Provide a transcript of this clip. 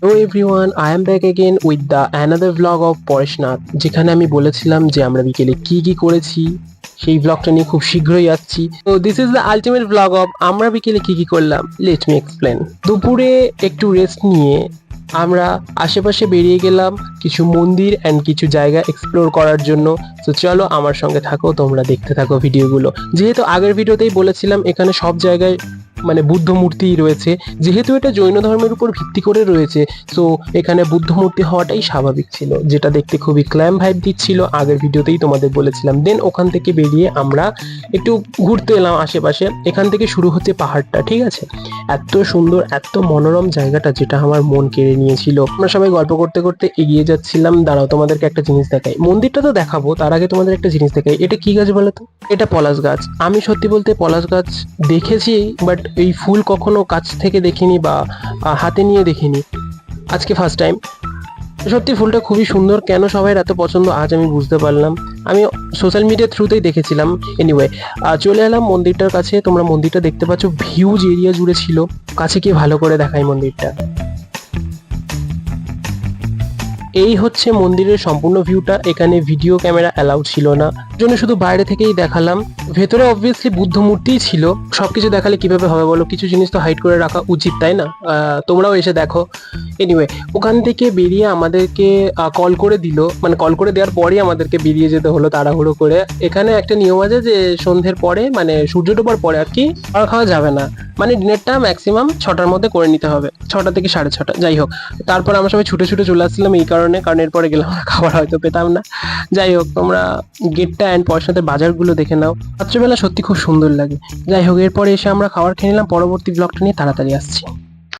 Hello everyone, I am back again with the another vlog of Pareshnath, যেখানে আমি বলেছিলাম যে আমরা বিকেলে কি কি করেছি সেই ভ্লগটা নিয়ে খুব শীঘ্রই আসছি। তো this is the ultimate vlog of আমরা বিকেলে কি কি করলাম। Let me explain. দুপুরে একটু রেস্ট নিয়ে আমরা আশেপাশে বেরিয়ে গেলাম কিছু মন্দির অ্যান্ড কিছু জায়গা এক্সপ্লোর করার জন্য। তো চলো আমার সঙ্গে থাকো, তোমরা দেখতে থাকো ভিডিওগুলো। যেহেতু আগের ভিডিওতেই বলেছিলাম এখানে সব জায়গায় মানে বুদ্ধ মূর্তি রয়েছে, যেহেতু এটা জৈন ধর্মের উপর ভিত্তি করে রয়েছে, সো এখানে বুদ্ধ মূর্তি হওয়াটাই স্বাভাবিক ছিল, যেটা দেখতে খুবই ক্ল্যাম ভাইব দিচ্ছিল। আগের ভিডিওতেই তোমাদের বলেছিলাম। দেন ওখান থেকে বেরিয়ে আমরা একটু ঘুরতে এলাম আশেপাশে। এখান থেকে শুরু হচ্ছে পাহাড়টা, ঠিক আছে। এত সুন্দর, এত মনোরম জায়গাটা, যেটা আমার মন কেড়ে নিয়েছিল। আমরা সবাই গল্প করতে করতে এগিয়ে যাচ্ছিলাম। দাঁড়াও, তোমাদেরকে একটা জিনিস দেখাই। মন্দিরটা তো দেখাবো, তার আগে তোমাদের একটা জিনিস দেখাই। এটা কি গাছ বলো তো? এটা পলাশ গাছ। আমি সত্যি বলতে পলাশ গাছ দেখেছি, বাট এই ফুল কখনো কাছ থেকে দেখিনি বা হাতে নিয়ে দেখিনি। আজকে ফার্স্ট টাইম। সত্যি ফুলটা খুবই সুন্দর। কেন সবাই এত পছন্দ আজ আমি বুঝতে পারলাম। আমি সোশ্যাল মিডিয়ার থ্রুতেই দেখেছিলাম। এনিওয়ে, চলে এলাম মন্দিরটার কাছে। তোমরা মন্দিরটা দেখতে পাচ্ছ, হিউজ এরিয়া জুড়ে ছিল। কাছে গিয়ে ভালো করে দেখাই মন্দিরটা। এই হচ্ছে মন্দিরের সম্পূর্ণ ভিউটা। এখানে ভিডিও ক্যামেরা অ্যালাউড ছিল না, জন্য শুধু বাইরে থেকেই দেখালাম। ভেতরে অবভিয়াসলি বুদ্ধ মূর্তিই ছিল। সবকিছু দেখালে কিভাবে হবে বলো? কিছু জিনিস তো হাইড করে রাখা উচিত, তাই না? তোমরাও এসে দেখো। এনিওয়ে, ওখান থেকে বেরিয়ে আমাদেরকে কল করে দিল, মানে কল করে দেওয়ার পরেই আমাদেরকে বেরিয়ে যেতে হলো তাড়াহুড়ো করে। এখানে একটা নিয়ম আছে যে সন্ধ্যের পরে, মানে সূর্য ডোবার পরে আর কি, খাবার খাওয়া যাবে না। মানে ডিনারটা ম্যাক্সিমাম 6টার মধ্যে করে নিতে হবে, 6টা থেকে 6:30। যাই হোক, তারপর আমরা সবাই ছুটে ছুটে চলে আসছিলাম এই কারণে, কারণ এরপরে গেলে আমরা খাবার হয়তো পেতাম না। যাই হোক, তোমরা গেটটা অ্যান্ড পয়সাতে বাজারগুলো দেখে নাও। রাত্রেবেলা সত্যি খুব সুন্দর লাগে। যাই হোক, এরপরে এসে আমরা খাবার খেয়ে নিলাম। পরবর্তী ব্লগটা নিয়ে তাড়াতাড়ি আসছি।